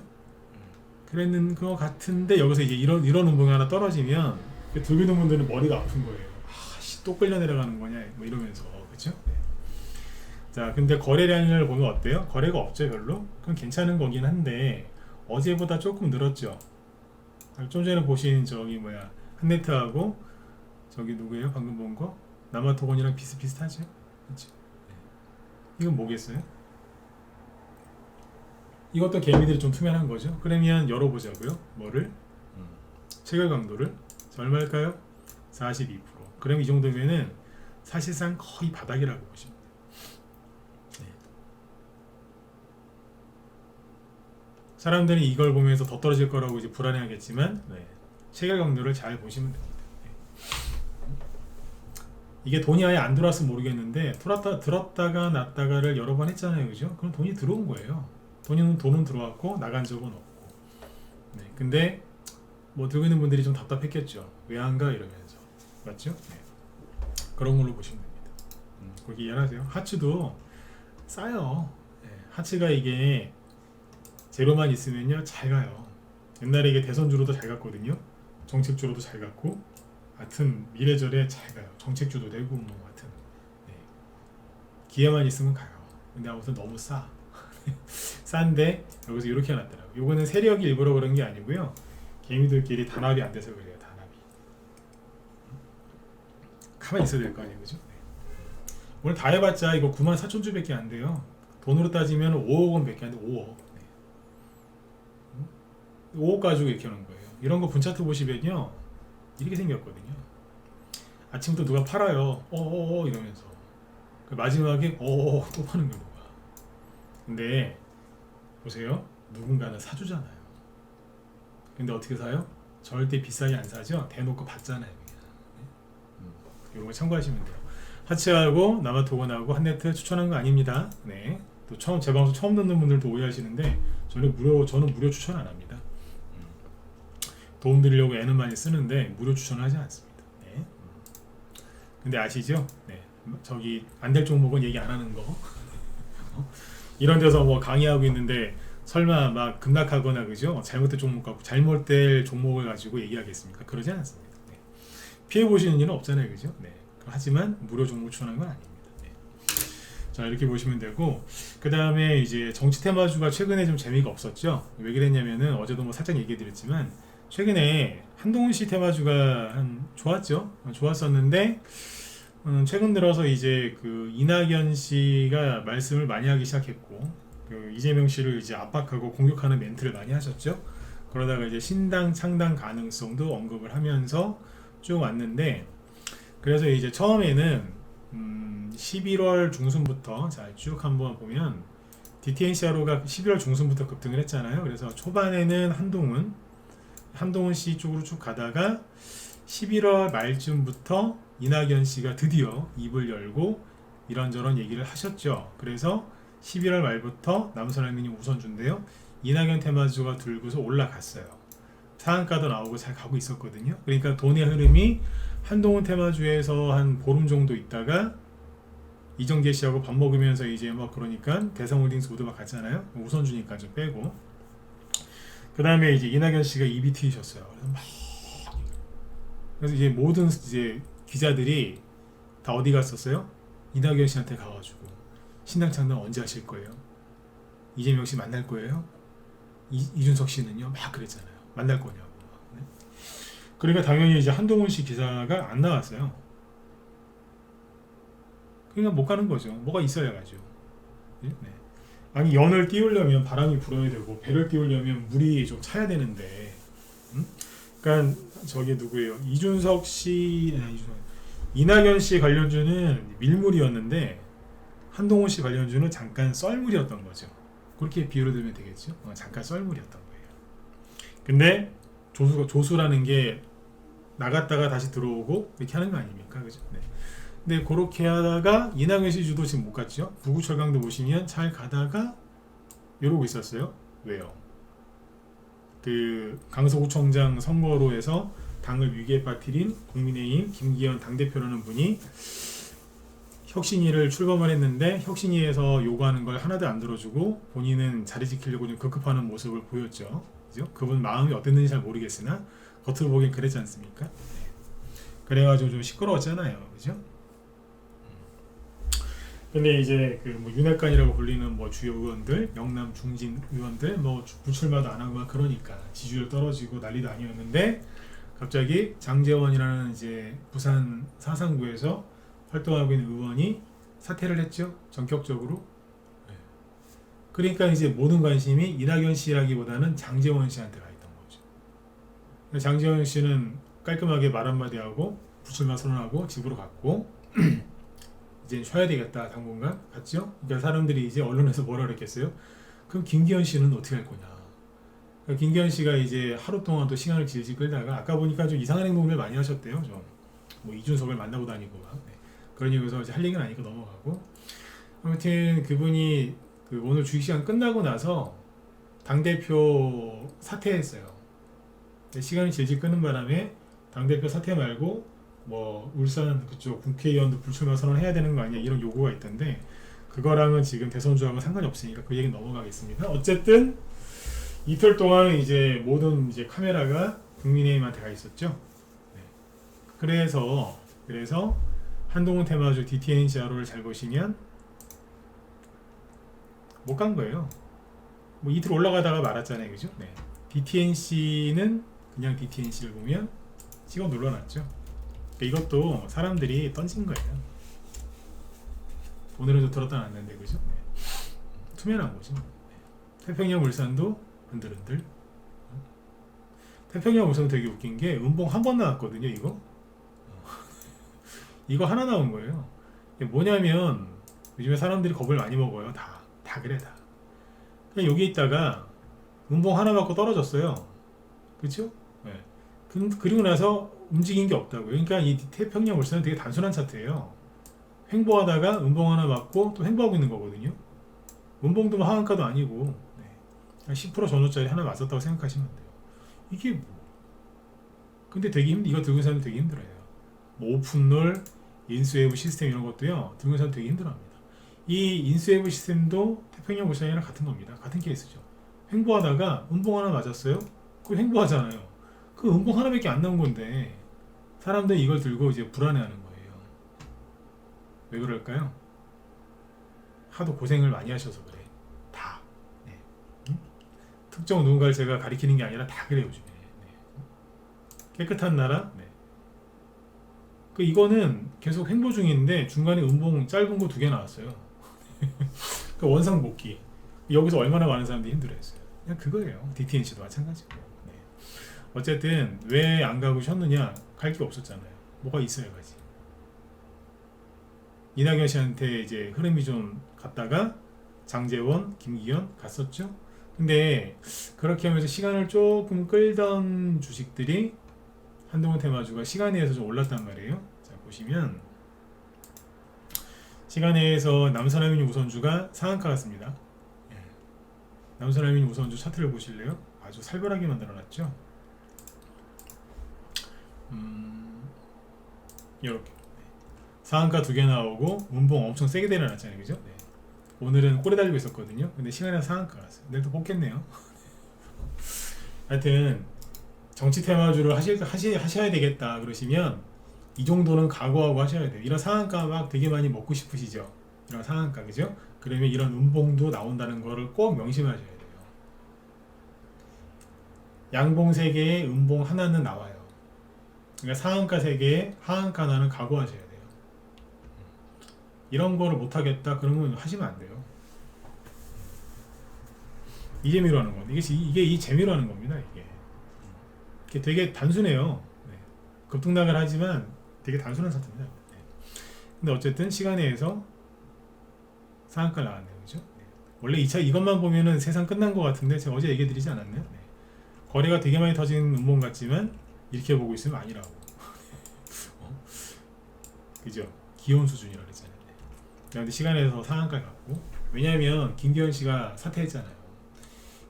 그랬는 것 같은데 여기서 이제 이런 운동이 하나 떨어지면 들고 있는 분들은 머리가 아픈 거예요. 아씨 또 끌려 내려가는 거냐 뭐 이러면서 그렇죠? 네. 자 근데 거래량을 보면 어때요? 거래가 없죠 별로? 그건 괜찮은 거긴 한데 어제보다 조금 늘었죠. 좀 전에 보신 저기 뭐야 한네트하고 저기 누구예요? 방금 본 거? 남아토건이랑 비슷비슷하죠? 그렇죠? 이건 뭐겠어요? 이것도 개미들이 좀 투명한 거죠. 그러면 열어보자고요. 뭐를? 체결 강도를. 자, 얼마일까요? 42%. 그럼 이 정도면은 사실상 거의 바닥이라고 보시면 돼요. 네. 사람들이 이걸 보면서 더 떨어질 거라고 이제 불안해하겠지만 네. 체결 강도를 잘 보시면 됩니다. 네. 이게 돈이 아예 안 들어왔으면 모르겠는데 들었다가 났다가를 여러 번 했잖아요, 그죠? 그럼 돈이 들어온 거예요. 돈은 들어왔고 나간 적은 없고. 네, 근데 뭐 들고 있는 분들이 좀 답답했겠죠. 왜 안 가 이러면서 맞죠? 네. 그런 걸로 보시면 됩니다. 그렇게 이해하세요. 하츠도 싸요. 네, 하츠가 이게 제로만 있으면요 잘 가요. 옛날에 이게 대선주로도 잘 갔거든요. 정책주로도 잘 갔고, 하여튼 미래절에 잘 가요. 정책주도 되고 뭐 하여튼 네. 기회만 있으면 가요. 근데 아무튼 너무 싸. 싼데 여기서 이렇게 해놨더라고요. 요거는 세력이 일부러 그런 게 아니고요. 개미들끼리 단합이 안 돼서 그래요. 단합이. 가만히 있어야 될 거 아니에요, 그죠? 네. 오늘 다 해봤자 이거 94,000주밖에 안 돼요. 돈으로 따지면 5억 원밖에 안 돼. 5억. 네. 5억 가지고 이렇게 하는 거예요. 이런 거 분차트 보시면요, 이렇게 생겼거든요. 아침부터 누가 팔아요. 이러면서 마지막에 또 파는 거예요. 근데 보세요. 누군가는 사주잖아요. 근데 어떻게 사요? 절대 비싸게 안 사죠. 대놓고 받잖아요. 이런 거 참고하시면 돼요. 하츠하고 남아토건하고 한네트 추천한 거 아닙니다. 네. 또 처음 제 방송 처음 듣는 분들도 오해하시는데 저는 무료 추천 안 합니다. 도움 드리려고 애는 많이 쓰는데 무료 추천하지 않습니다. 네. 근데 아시죠? 네. 저기 안 될 종목은 얘기 안 하는 거. 이런 데서 뭐 강의하고 있는데 설마 막 급락하거나 그죠? 잘못된 종목 갖고 잘못될 종목을 가지고 얘기하겠습니까? 그러지 않습니다. 네. 피해 보시는 일은 없잖아요, 그죠? 네. 하지만 무료 종목 추천하는 건 아닙니다. 네. 자 이렇게 보시면 되고 그 다음에 이제 정치 테마주가 최근에 좀 재미가 없었죠. 왜 그랬냐면은 어제도 뭐 살짝 얘기해드렸지만 최근에 한동훈 씨 테마주가 좋았죠. 좋았었는데. 최근 들어서 이제 그 이낙연 씨가 말씀을 많이 하기 시작했고 그 이재명 씨를 이제 압박하고 공격하는 멘트를 많이 하셨죠. 그러다가 이제 신당 창당 가능성도 언급을 하면서 쭉 왔는데 그래서 이제 처음에는 11월 중순부터 자 쭉 한번 보면 DTNCRO가 11월 중순부터 급등을 했잖아요. 그래서 초반에는 한동훈 씨 쪽으로 쭉 가다가 11월 말쯤부터 이낙연 씨가 드디어 입을 열고 이런저런 얘기를 하셨죠. 그래서 11월 말부터 남선아님 우선주인데요. 이낙연 테마주가 들고서 올라갔어요. 상한가도 나오고 잘 가고 있었거든요. 그러니까 돈의 흐름이 한동훈 테마주에서 한 보름 정도 있다가 이정재 씨하고 밥 먹으면서 이제 뭐 그러니까 대성홀딩스 모두 막 갔잖아요. 우선주니까 좀 빼고 그 다음에 이제 이낙연 씨가 입이 트이셨어요. 그래서 이제 모든 이제 기자들이 다 어디 갔었어요? 이낙연 씨한테 가가지고 신당 창당 언제 하실 거예요? 이재명 씨 만날 거예요? 이준석 씨는요? 막 그랬잖아요. 만날 거냐고. 네? 그러니까 당연히 이제 한동훈 씨 기사가 안 나왔어요. 그러니까 못 가는 거죠. 뭐가 있어야 가죠. 네? 아니 연을 띄우려면 바람이 불어야 되고 배를 띄우려면 물이 좀 차야 되는데 그러니까 저게 누구예요? 이준석 씨, 이낙연 씨 관련주는 밀물이었는데 한동훈 씨 관련주는 잠깐 썰물이었던 거죠. 그렇게 비유를 들면 되겠죠. 잠깐 썰물이었던 거예요. 근데 조수라는 게 나갔다가 다시 들어오고 이렇게 하는 거 아닙니까, 그죠? 네. 근데 그렇게 하다가 이낙연 씨 주도 지금 못 갔죠. 부구철강도 보시면 잘 가다가 이러고 있었어요. 왜요? 그 강서구청장 선거로 해서 당을 위기에 빠뜨린 국민의힘 김기현 당대표라는 분이 혁신위를 출범을 했는데 혁신위에서 요구하는 걸 하나도 안 들어주고 본인은 자리 지키려고 좀 급급하는 모습을 보였죠. 그죠? 그분 마음이 어땠는지 잘 모르겠으나 겉으로 보기엔 그랬지 않습니까? 그래가지고 좀 시끄러웠잖아요. 그죠? 근데 이제 그 뭐 윤핵관이라고 불리는 뭐 주요 의원들, 영남 중진 의원들 뭐 불출마도 안 하고 막 그러니까 지지율 떨어지고 난리도 아니었는데 갑자기 장제원이라는 이제 부산 사상구에서 활동하고 있는 의원이 사퇴를 했죠. 전격적으로. 그러니까 이제 모든 관심이 이낙연 씨라기보다는 장제원 씨한테 가 있던 거죠. 장제원 씨는 깔끔하게 말 한마디 하고 불출마 선언하고 집으로 갔고 이제 쉬어야 되겠다 당분간 갔죠. 그러니까 사람들이 이제 언론에서 뭐라 그랬겠어요? 그럼 김기현 씨는 어떻게 할 거냐? 그러니까 김기현 씨가 이제 하루 동안 또 시간을 질질 끌다가 아까 보니까 좀 이상한 행동을 많이 하셨대요. 좀 뭐 이준석을 만나고 다니고 막. 네. 그런 얘기에서 이제 할 얘기는 아니고 넘어가고 아무튼 그분이 그 오늘 주식시간 끝나고 나서 당대표 사퇴했어요. 시간이 질질 끄는 바람에 당대표 사퇴 말고 뭐 울산 그쪽 국회의원도 불출마 선언해야 되는 거 아니야 이런 요구가 있던데 그거랑은 지금 대선 조항은 상관이 없으니까 그 얘기 넘어가겠습니다. 어쨌든 이틀 동안 이제 모든 이제 카메라가 국민의힘한테 가 있었죠. 네. 그래서 한동훈 테마주 DTNC 하루를 잘 보시면 못 간 거예요. 뭐 이틀 올라가다가 말았잖아요, 그죠? 네. DTNC는 그냥 DTNC를 보면 찍어 눌러놨죠. 그러니까 이것도 사람들이 던진 거예요. 오늘은 좀 들었다 놨는데, 그죠? 네. 투명한 거죠. 네. 태평양 울산도 흔들흔들. 태평양 울산도 되게 웃긴 게 음봉 한 번 나왔거든요, 이거. 이거 하나 나온 거예요. 이게 뭐냐면 요즘에 사람들이 겁을 많이 먹어요. 다 그래 다. 그냥 여기 있다가 음봉 하나 맞고 떨어졌어요. 그렇죠? 네. 그리고 나서 움직인 게 없다고요. 그러니까 이 태평양 울산은 되게 단순한 차트예요. 횡보하다가 음봉 하나 맞고 또 횡보하고 있는 거거든요. 음봉도 뭐 하한가도 아니고 네. 10% 전후짜리 하나 맞았다고 생각하시면 돼요. 이게 뭐? 근데 되게 이거 들고 사는 되게 힘들어요. 뭐 오픈롤, 인수외부 시스템 이런 것도요. 들고 사는 되게 힘들어합니다. 이 인수외부 시스템도 태평양 울산이랑 같은 겁니다. 같은 케이스죠. 횡보하다가 음봉 하나 맞았어요. 그거 횡보하잖아요. 그 음봉 하나밖에 안 나온 건데 사람들이 이걸 들고 이제 불안해하는 거예요. 왜 그럴까요? 하도 고생을 많이 하셔서 그래. 다. 네. 응? 특정 누군가를 제가 가리키는 게 아니라 다 그래요 요즘에. 네. 깨끗한 나라. 네. 그 이거는 계속 횡보 중인데 중간에 음봉 짧은 거 2개 나왔어요. 그 원상 복귀. 여기서 얼마나 많은 사람들이 힘들어했어요. 그냥 그거예요. DTNC도 마찬가지고. 네. 어쨌든 왜 안 가고 쉬었느냐? 갈 게 없었잖아요. 뭐가 있어야지. 이낙연 씨한테 이제 흐름이 좀 갔다가 장제원, 김기현 갔었죠. 근데 그렇게 하면서 시간을 조금 끌던 주식들이 한동훈 테마주가 시간에서 좀 올랐단 말이에요. 자 보시면 시간에서 남선알미늄 우선주가 상한가 같습니다. 남선알미늄 우선주 차트를 보실래요? 아주 살벌하게 만들어놨죠. 이렇게 상한가 2개 나오고 음봉 엄청 세게 내려놨잖아요, 그죠? 네. 오늘은 꼬리 달리고 있었거든요. 근데 시간에서 상한가 갔어요. 내일도 뽑겠네요. 하여튼 정치 테마주를 하셔야 되겠다 그러시면 이 정도는 각오하고 하셔야 돼요. 이런 상한가 막 되게 많이 먹고 싶으시죠? 이런 상한가, 그죠? 그러면 이런 음봉도 나온다는 거를 꼭 명심하셔야 돼요. 양봉 3개에 음봉 하나는 나와요. 그러니까 상한가 3개에 하한가 하나는 각오하셔야 돼요. 이런 거를 못하겠다 그러면 하시면 안 돼요. 이 재미로 하는 겁니다. 이게 이 재미로 하는 겁니다. 이게 되게 단순해요. 네. 급등락을 하지만 되게 단순한 차트입니다. 네. 근데 어쨌든 시간에서 상한가 나왔네요, 그죠? 네. 원래 이것만 보면은 세상 끝난 것 같은데 제가 어제 얘기해드리지 않았나요? 네. 거래가 되게 많이 터진 음봉 같지만 이렇게 보고 있으면 아니라고. 그죠? 귀여운 수준이라고 그랬잖아요. 네. 근데 시간에서 상한가 갔고 왜냐하면 김기현 씨가 사퇴했잖아요.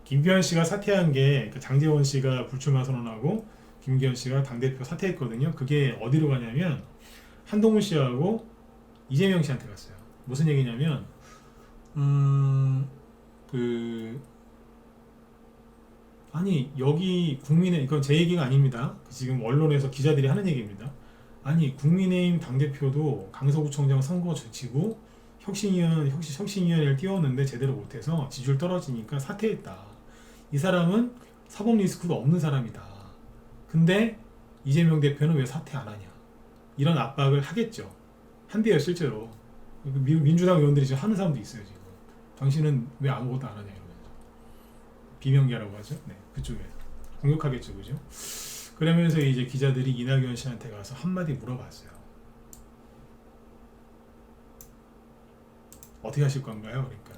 김기현 씨가 사퇴한 게 장제원 씨가 불출마 선언하고 김기현 씨가 당대표 사퇴했거든요. 그게 어디로 가냐면 한동훈 씨하고 이재명 씨한테 갔어요. 무슨 얘기냐면 그 아니 여기 국민의 이건 제 얘기가 아닙니다. 지금 언론에서 기자들이 하는 얘기입니다. 아니 국민의힘 당대표도 강서구청장 선거 지고 혁신위원회를 띄웠는데 제대로 못해서 지지율 떨어지니까 사퇴했다. 이 사람은 사법 리스크도 없는 사람이다. 근데 이재명 대표는 왜 사퇴 안 하냐? 이런 압박을 하겠죠. 한대요 실제로. 민주당 의원들이 지금 하는 사람도 있어요 지금. 당신은 왜 아무것도 안 하냐 이러면서 비명계라고 하죠. 네, 그쪽에서 공격하겠죠, 그죠? 그러면서 이제 기자들이 이낙연 씨한테 가서 한마디 물어봤어요. 어떻게 하실 건가요? 그러니까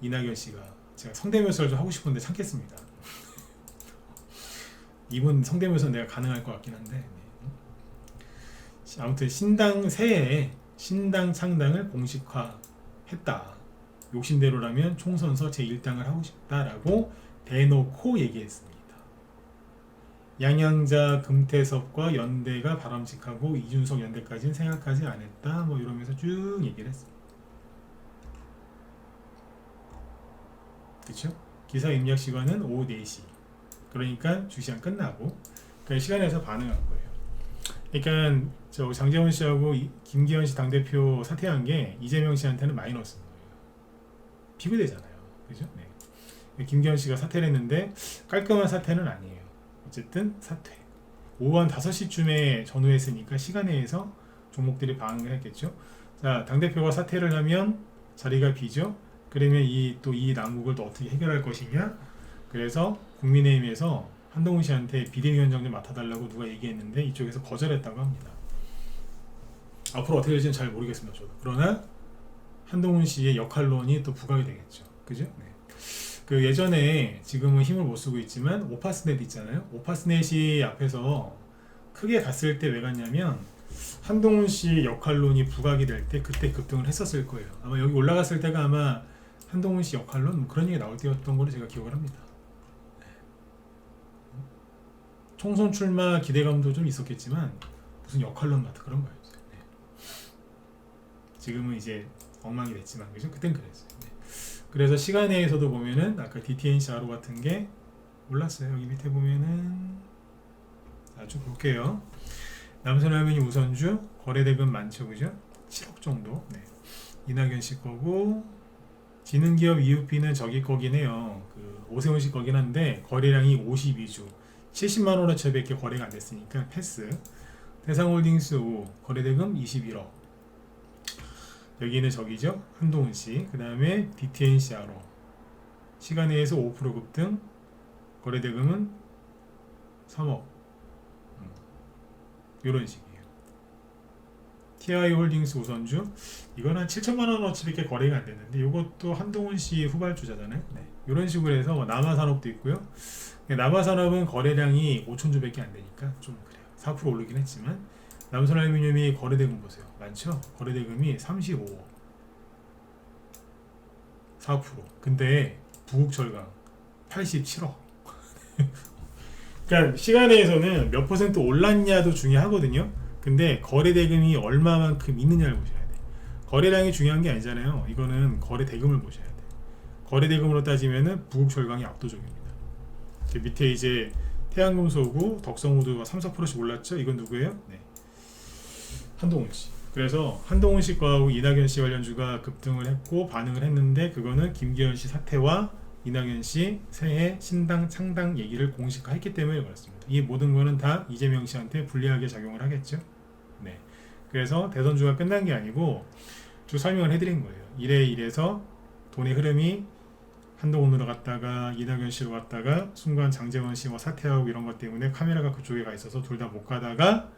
이낙연 씨가 제가 성대묘사를 좀 하고 싶은데 참겠습니다. 이분 성대묘사 내가 가능할 것 같긴 한데 아무튼 새해에 신당 창당을 공식화했다. 욕심대로라면 총선서 제1당을 하고 싶다라고 대놓고 얘기했습니다. 양양자 금태섭과 연대가 바람직하고 이준석 연대까지는 생각하지 않았다. 뭐 이러면서 쭉 얘기를 했습니다. 그렇죠? 기사 입력 시간은 오후 4시. 그러니까 주시간 끝나고 그 시간에서 반응한 거예요. 그러니까 저 장제원 씨하고 김기현 씨 당대표 사퇴한 게 이재명 씨한테는 마이너스인 거예요. 비교되잖아요. 그죠? 네. 김기현 씨가 사퇴를 했는데 깔끔한 사퇴는 아니에요. 어쨌든 사퇴. 오후 한 5시쯤에 전후했으니까 시간내에서 종목들이 반응을 했겠죠. 자, 당대표가 사퇴를 하면 자리가 비죠. 그러면 이 난국을 또 어떻게 해결할 것이냐? 그래서 국민의힘에서 한동훈 씨한테 비대위원장 좀 맡아달라고 누가 얘기했는데 이쪽에서 거절했다고 합니다. 앞으로 어떻게 될지는 잘 모르겠습니다. 저도. 그러나 한동훈 씨의 역할론이 또 부각이 되겠죠. 그죠? 네. 그 예전에 지금은 힘을 못 쓰고 있지만 오파스넷 있잖아요. 오파스넷이 앞에서 크게 갔을 때 왜 갔냐면 한동훈 씨 역할론이 부각이 될 때 그때 급등을 했었을 거예요. 아마 여기 올라갔을 때가 아마 한동훈 씨 역할론 뭐 그런 얘기 나올 때였던 걸로 제가 기억을 합니다. 총선 출마 기대감도 좀 있었겠지만 무슨 역할론 같은 그런 거였어요. 네. 지금은 이제 엉망이 됐지만 그죠? 그땐 그랬어요. 네. 그래서 시간에서도 보면은 아까 DTNC 아로 같은 게 올랐어요. 여기 밑에 보면은 쭉 볼게요. 남선할머니 우선주 거래대금 많죠, 그죠? 7억 정도. 네. 이낙연 씨 거고 지능기업 EUP는 저기 거긴 해요. 그 오세훈 씨 거긴 한데 거래량이 52주 70만 원어치밖에 거래가 안 됐으니까 패스. 대상홀딩스 5 거래대금 21억. 여기는 저기죠. 한동훈 씨. 그 다음에 DTNCR로 시간에서 5% 급등. 거래대금은 3억. 이런 식이에요. TI홀딩스 우선주 이건 한 7천만 원어치밖에 거래가 안 됐는데 이것도 한동훈 씨 후발주자잖아요. 네. 이런 식으로 해서 남아산업도 있고요. 남아산업은 거래량이 5천주밖에 안 되니까 좀 그래요. 4% 오르긴 했지만 남선알루미늄이 거래대금 보세요. 많죠? 거래대금이 35억 4%. 근데 부국철강 87억. 그러니까 시간에서는 몇 퍼센트 올랐냐도 중요하거든요. 근데 거래대금이 얼마만큼 있느냐를 보셔야 돼. 거래량이 중요한 게 아니잖아요. 이거는 거래대금을 보셔야 돼. 거래대금으로 따지면은 부국철강이 압도적입니다. 밑에 이제 태양금속우, 덕성우드가 3~4%씩 올랐죠. 이건 누구예요? 네. 한동훈 씨. 그래서 한동훈 씨 거하고 이낙연 씨 관련주가 급등을 했고 반응을 했는데 그거는 김기현 씨 사퇴와 이낙연 씨 새해 신당 창당 얘기를 공식화했기 때문에 그렇습니다. 이 모든 거는 다 이재명 씨한테 불리하게 작용을 하겠죠. 네. 그래서 대선주가 끝난 게 아니고 쭉 설명을 해드린 거예요. 이래서 돈의 흐름이 한동훈으로 갔다가 이낙연 씨로 갔다가 순간 장제원 씨 뭐 사퇴하고 이런 것 때문에 카메라가 그쪽에 가 있어서 둘 다 못 가다가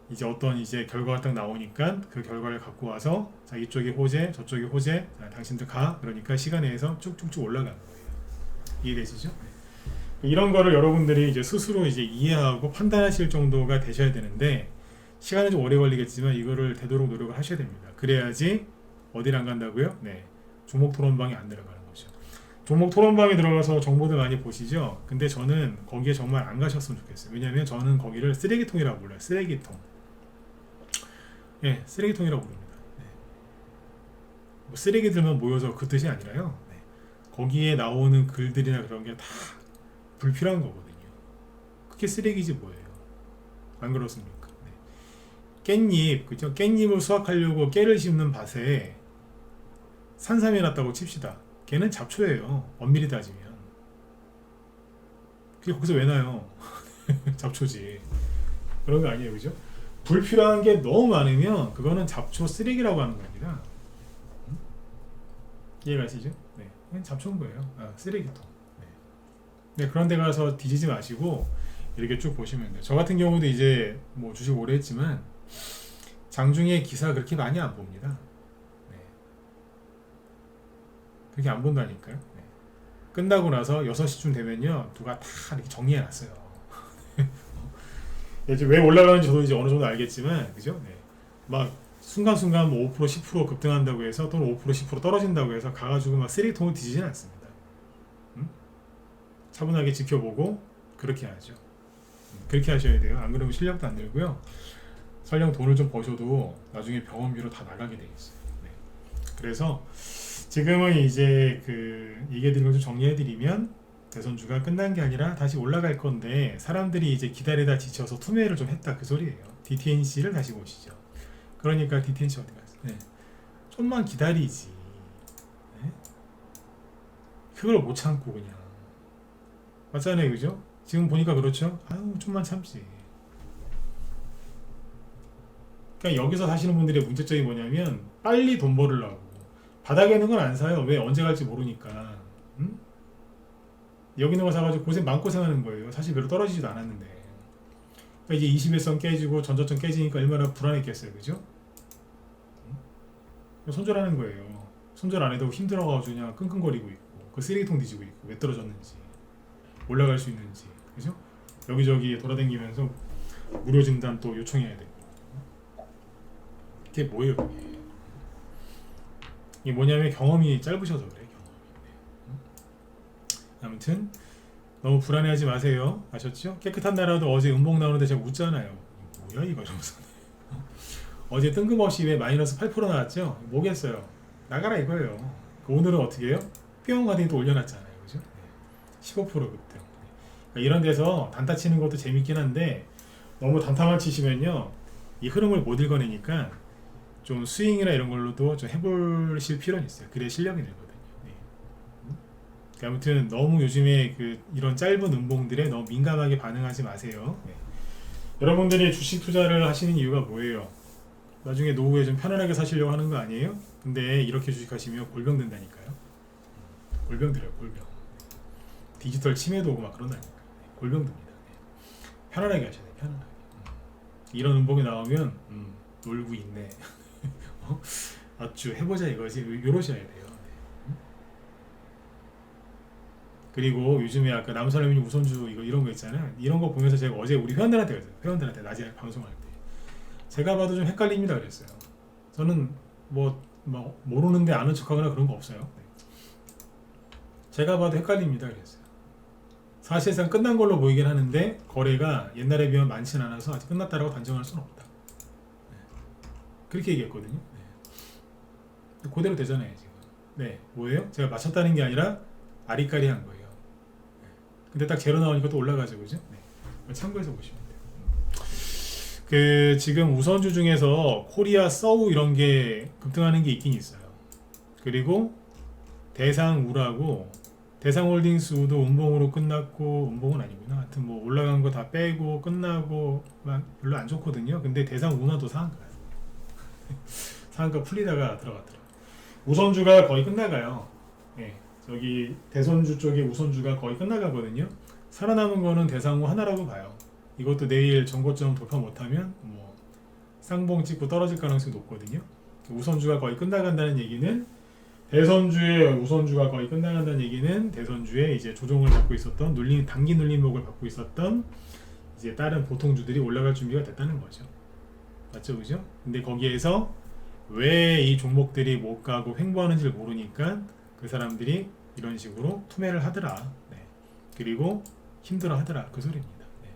이제 어떤 이제 결과가 딱 나오니까 그 결과를 갖고 와서 자 이쪽이 호재 저쪽이 호재 자, 당신들 가 그러니까 시간에서 쭉쭉쭉 올라가는 거예요. 이해되시죠? 이런 거를 여러분들이 이제 스스로 이제 이해하고 판단하실 정도가 되셔야 되는데 시간은 좀 오래 걸리겠지만 이거를 되도록 노력을 하셔야 됩니다. 그래야지 어디를 안 간다고요? 네, 종목 토론방에 안 들어가는 거죠. 종목 토론방에 들어가서 정보들 많이 보시죠? 근데 저는 거기에 정말 안 가셨으면 좋겠어요. 왜냐면 저는 거기를 쓰레기통이라고 불러요. 쓰레기통. 예, 쓰레기통이라고 부릅니다. 뭐 쓰레기들만 모여서 그 뜻이 아니라요. 네. 거기에 나오는 글들이나 그런 게 다 불필요한 거거든요. 그게 쓰레기지 뭐예요. 안 그렇습니까? 네. 깻잎, 그죠? 깻잎을 수확하려고 깨를 심는 밭에 산삼이 났다고 칩시다. 걔는 잡초예요. 엄밀히 따지면. 그게 거기서 왜 나요? 잡초지. 그런 거 아니에요, 그죠? 불필요한 게 너무 많으면 그거는 잡초 쓰레기라고 하는 겁니다. 이해가시죠? 네, 그냥 잡초인 거예요. 쓰레기통. 네. 네, 그런 데 가서 뒤지지 마시고 이렇게 쭉 보시면 돼요. 저 같은 경우도 이제 뭐 주식 오래 했지만 장중에 기사 그렇게 많이 안 봅니다. 네. 그렇게 안 본다니까요. 네. 끝나고 나서 6시쯤 되면요 누가 다 이렇게 정리해 놨어요. 이제 왜 올라가는지 저도 이제 어느 정도 알겠지만, 그죠? 네. 막 순간순간 뭐 5% 10% 급등한다고 해서 또는 5% 10% 떨어진다고 해서 가가지고 막 쓰레기통을 뒤지진 않습니다. 차분하게 지켜보고 그렇게 하죠. 그렇게 하셔야 돼요. 안 그러면 실력도 안 늘고요. 설령 돈을 좀 버셔도 나중에 병원비로 다 나가게 돼 있어요. 네. 그래서 지금은 이제 그 얘기해드린 걸 좀 정리해드리면 대선주가 끝난 게 아니라 다시 올라갈 건데 사람들이 이제 기다리다 지쳐서 투매를 좀 했다 그 소리예요. DTNC를 다시 보시죠. 그러니까 DTNC 어디 갔어요? 네. 좀만 기다리지. 네? 그걸 못 참고 그냥 맞잖아요, 그죠? 지금 보니까 그렇죠? 아유 좀만 참지. 그러니까 여기서 사시는 분들의 문제점이 뭐냐면 빨리 돈 벌으려고 바닥에 있는 건 안 사요. 왜 언제 갈지 모르니까. 응? 여기 있는 거 사가지고 고생 마음고생하는 거예요. 사실 별로 떨어지지도 않았는데. 그러니까 이제 21선 깨지고 전저점 깨지니까 얼마나 불안했겠어요, 그죠? 손절하는 거예요. 손절 안 해도 힘들어가지고 그냥 끙끙거리고 있고 그 쓰레기통 뒤지고 있고 왜 떨어졌는지 올라갈 수 있는지, 그죠? 여기저기 돌아다니면서 무료 진단 또 요청해야 되고. 이게 뭐예요, 그게? 이게 뭐냐면 경험이 짧으셔서 그래. 아무튼 너무 불안해하지 마세요. 아셨죠? 깨끗한 나라도 어제 음봉 나오는데 제가 웃잖아요. 뭐야 이거 이러면서. 어제 뜬금없이 왜 마이너스 8% 나왔죠? 뭐겠어요? 나가라 이거예요. 오늘은 어떻게 해요? 뿅 하더니 또 올려놨잖아요. 그죠? 15% 급등. 그러니까 이런 데서 단타 치는 것도 재밌긴 한데 너무 단타만 치시면요 이 흐름을 못 읽어내니까 좀 스윙이나 이런 걸로도 좀 해보실 필요는 있어요. 그래 실력이 늘거든요. 아무튼 너무 요즘에 그 이런 짧은 음봉들에 너무 민감하게 반응하지 마세요. 네. 여러분들이 주식 투자를 하시는 이유가 뭐예요? 나중에 노후에 좀 편안하게 사시려고 하는 거 아니에요? 근데 이렇게 주식하시면 골병 된다니까요. 골병 들어요, 골병. 디지털 치매도 오고 막 그런다니까. 골병 듭니다. 편안하게 하셔야 돼요, 편안하게. 이런 음봉이 나오면 놀고 있네. 아주 해보자 이거지. 이러셔야 돼요. 그리고 요즘에 아까 남설레미니 우선주 이런 거 있잖아요. 이런 거 보면서 제가 어제 우리 회원들한테 그랬어요. 회원들한테 낮에 방송할 때 제가 봐도 좀 헷갈립니다 그랬어요. 저는 뭐 모르는데 아는 척하거나 그런 거 없어요. 제가 봐도 헷갈립니다 그랬어요. 사실상 끝난 걸로 보이긴 하는데 거래가 옛날에 비하면 많지는 않아서 아직 끝났다라고 단정할 수는 없다. 그렇게 얘기했거든요. 그대로 되잖아요 지금. 네, 뭐예요? 제가 맞췄다는 게 아니라 아리까리한 거예요. 근데 딱 제로 나오니까 또 올라가죠, 그죠? 네. 참고해서 보시면 돼요. 그 지금 우선주 중에서 코리아 서우 이런 게 급등하는 게 있긴 있어요. 그리고 대상우라고 대상홀딩스도 음봉으로 끝났고 음봉은 아니구나. 하여튼 뭐 올라간 거 다 빼고 끝나고 별로 안 좋거든요. 근데 대상운하도 상한가. 상한가 풀리다가 들어갔더라. 우선주가 거의 끝나가요. 네. 저기 대선주 쪽에 우선주가 거의 끝나가거든요. 살아남은 거는 대상우 하나라고 봐요. 이것도 내일 전고점 돌파 못하면 뭐 쌍봉 찍고 떨어질 가능성이 높거든요. 우선주가 거의 끝나간다는 얘기는 대선주의 우선주가 거의 끝나간다는 얘기는 대선주에 이제 조정을 받고 있었던 단기 눌림목을 받고 있었던 이제 다른 보통주들이 올라갈 준비가 됐다는 거죠. 맞죠, 그죠? 근데 거기에서 왜 이 종목들이 못 가고 횡보하는지를 모르니까 그 사람들이 이런 식으로 투매를 하더라. 네. 그리고 힘들어 하더라. 그 소리입니다. 네.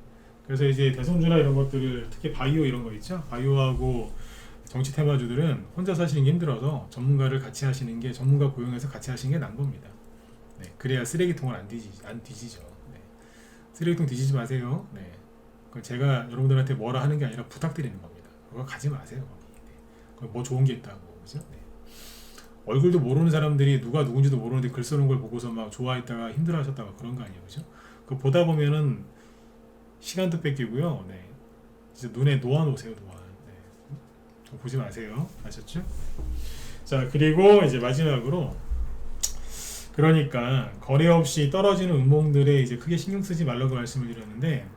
그래서 이제 대선주나 이런 것들을 특히 바이오 이런 거 있죠. 바이오하고 정치 테마주들은 혼자 사시는 게 힘들어서 전문가를 같이 하시는 게, 전문가 고용해서 같이 하시는 게 난 겁니다. 네, 그래야 쓰레기통을 안 뒤지죠. 네. 쓰레기통 뒤지지 마세요. 네. 그건 제가 여러분들한테 뭐라 하는 게 아니라 부탁드리는 겁니다. 그거 가지 마세요. 네. 그거 뭐 좋은 게 있다고, 그죠? 네. 얼굴도 모르는 사람들이 누가 누군지도 모르는데 글 쓰는 걸 보고서 막 좋아했다가 힘들어하셨다가 그런 거 아니에요, 그죠? 그거 보다 보면은 시간도 뺏기고요. 네. 진짜 눈에 놓아놓으세요, 놓아. 네. 보지 마세요. 아셨죠? 자, 그리고 이제 마지막으로, 그러니까 거래 없이 떨어지는 음봉들에 이제 크게 신경 쓰지 말라고 말씀을 드렸는데,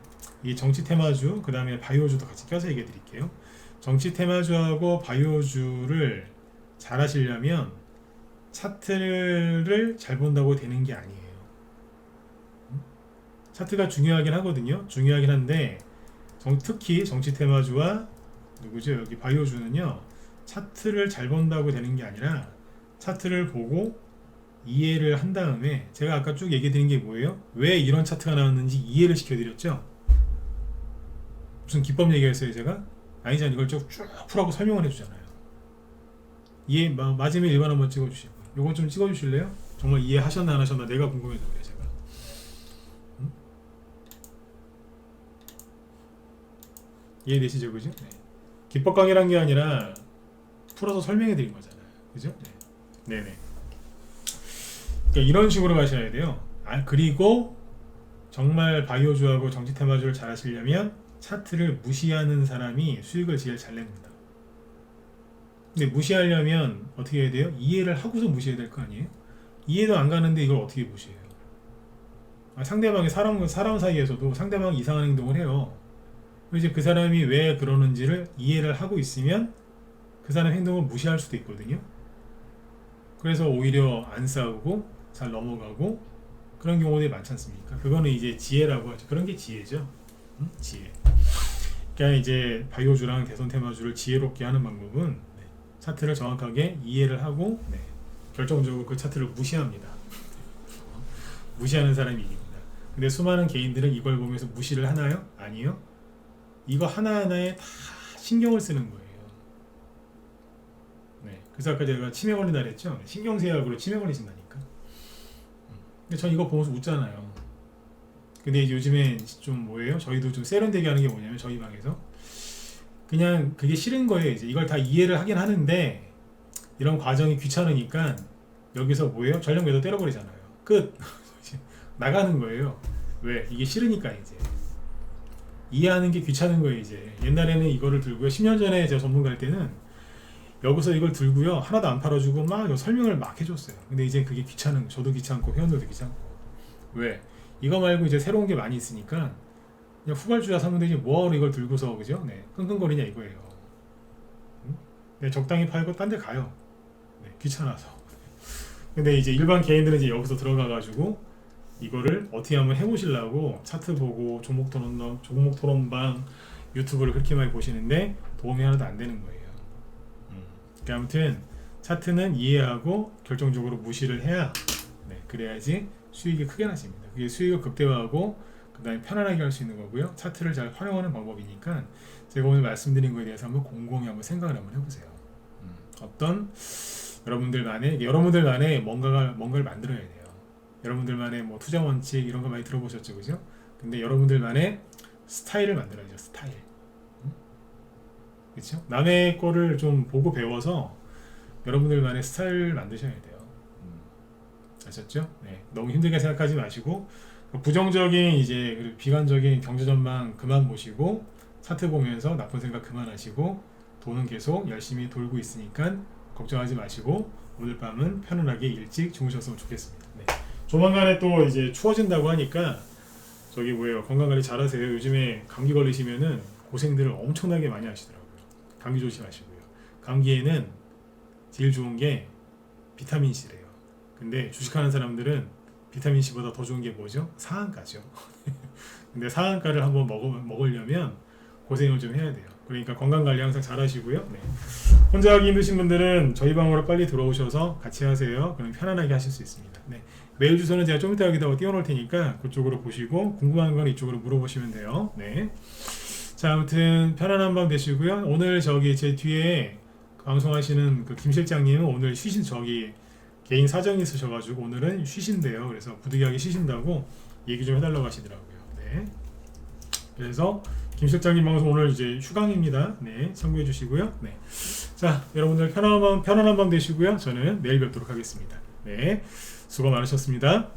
이 정치 테마주, 그 다음에 바이오주도 같이 껴서 얘기해 드릴게요. 정치 테마주하고 바이오주를 잘 하시려면 차트를 잘 본다고 되는 게 아니에요. 차트가 중요하긴 하거든요. 중요하긴 한데 특히 정치 테마주와 누구죠? 여기 바이오주는요. 차트를 잘 본다고 되는 게 아니라 차트를 보고 이해를 한 다음에, 제가 아까 쭉 얘기 드린 게 뭐예요? 왜 이런 차트가 나왔는지 이해를 시켜드렸죠? 무슨 기법 얘기했어요 제가? 아니잖아요. 이걸 쭉 풀하고 설명을 해주잖아요. 이해 맞으면 일반 한번 찍어주시고, 요건 좀 찍어주실래요? 정말 이해하셨나 안 하셨나 내가 궁금해서 그래요 제가. 응? 이해되시죠, 그죠? 네. 기법 강의란 게 아니라 풀어서 설명해 드린 거잖아요, 그죠? 네. 네네. 그러니까 이런 식으로 가셔야 돼요. 그리고 정말 바이오주하고 정치 테마주를 잘 하시려면 차트를 무시하는 사람이 수익을 제일 잘 냅니다. 근데 무시하려면 어떻게 해야 돼요? 이해를 하고서 무시해야 될 거 아니에요? 이해도 안 가는데 이걸 어떻게 무시해요? 상대방이 사람 사이에서도 상대방이 이상한 행동을 해요. 이제 그 사람이 왜 그러는지를 이해를 하고 있으면 그 사람 행동을 무시할 수도 있거든요. 그래서 오히려 안 싸우고 잘 넘어가고 그런 경우들이 많지 않습니까? 그거는 이제 지혜라고 하죠. 그런 게 지혜죠. 지혜. 그러니까 이제 바이오주랑 대선 테마주를 지혜롭게 하는 방법은, 네, 차트를 정확하게 이해를 하고, 네, 결정적으로 그 차트를 무시합니다. 무시하는 사람이 이깁니다. 근데 수많은 개인들은 이걸 보면서 무시를 하나요? 아니요. 이거 하나하나에 다 신경을 쓰는 거예요. 네, 그래서 아까 제가 치매 걸린다 그랬죠? 신경쇠약으로 치매 걸리신다니까. 근데 전 이거 보면서 웃잖아요. 근데 요즘에 좀 뭐예요? 저희도 좀 세련되게 하는 게 뭐냐면, 저희 방에서 그냥 그게 싫은 거예요. 이제 이걸 다 이해를 하긴 하는데 이런 과정이 귀찮으니까 여기서 뭐예요? 전력 매도 때려버리잖아요. 끝. 나가는 거예요. 왜? 이게 싫으니까. 이제 이해하는 게 귀찮은 거예요. 이제 옛날에는 이거를 들고요, 10년 전에 제가 전문가 할 때는 여기서 이걸 들고요, 하나도 안 팔아주고 막 설명을 막 해줬어요. 근데 이제 그게 귀찮은, 저도 귀찮고 회원들도 귀찮고. 왜? 이거 말고 이제 새로운 게 많이 있으니까 그냥 후발주자 사면 되지, 뭐하러 이걸 들고서, 그죠? 네, 끙끙거리냐 이거예요. 네, 적당히 팔고 딴 데 가요. 네, 귀찮아서. 근데 이제 일반 개인들은 이제 여기서 들어가가지고 이거를 어떻게 한번 해보시려고 차트 보고 종목 토론방 유튜브를 그렇게 많이 보시는데 도움이 하나도 안 되는 거예요. 그러니까 아무튼 차트는 이해하고 결정적으로 무시를 해야, 네, 그래야지 수익이 크게 나십니다. 그게 수익을 극대화하고 그 다음에 편안하게 할 수 있는 거고요. 차트를 잘 활용하는 방법이니까 제가 오늘 말씀드린 거에 대해서 한번 곰곰이 한번 생각을 한번 해보세요. 어떤 여러분들만의 뭔가를 만들어야 돼요. 여러분들만의 뭐 투자 원칙 이런 거 많이 들어보셨죠, 그죠? 근데 여러분들만의 스타일을 만들어야죠. 스타일. 그렇죠? 남의 거를 좀 보고 배워서 여러분들만의 스타일을 만드셔야 돼요. 아셨죠? 네, 너무 힘들게 생각하지 마시고 부정적인 이제 비관적인 경제 전망 그만 보시고 차트 보면서 나쁜 생각 그만하시고 돈은 계속 열심히 돌고 있으니까 걱정하지 마시고 오늘 밤은 편안하게 일찍 주무셨으면 좋겠습니다. 네. 조만간에 또 이제 추워진다고 하니까 저기 뭐예요, 건강관리 잘하세요. 요즘에 감기 걸리시면은 고생들을 엄청나게 많이 하시더라고요. 감기 조심하시고요. 감기에는 제일 좋은 게 비타민C래요. 근데 주식하는 사람들은 비타민C보다 더 좋은 게 뭐죠? 상한가죠. 근데 상한가를 한번 먹으려면 고생을 좀 해야 돼요. 그러니까 건강관리 항상 잘 하시고요. 네. 혼자 하기 힘드신 분들은 저희 방으로 빨리 들어오셔서 같이 하세요. 그럼 편안하게 하실 수 있습니다. 네. 메일 주소는 제가 좀 이따 여기다가 띄워놓을 테니까 그쪽으로 보시고 궁금한 건 이쪽으로 물어보시면 돼요. 네. 자, 아무튼 편안한 밤 되시고요. 오늘 저기 제 뒤에 방송하시는 그 김 실장님은 오늘 쉬신 저기 개인 사정이 있으셔가지고 오늘은 쉬신대요. 그래서 부득이하게 쉬신다고 얘기 좀 해달라고 하시더라고요. 네. 그래서 김 실장님 방송 오늘 이제 휴강입니다. 네, 참고해 주시고요. 네. 자, 여러분들 편안한 밤 되시고요. 저는 내일 뵙도록 하겠습니다. 네. 수고 많으셨습니다.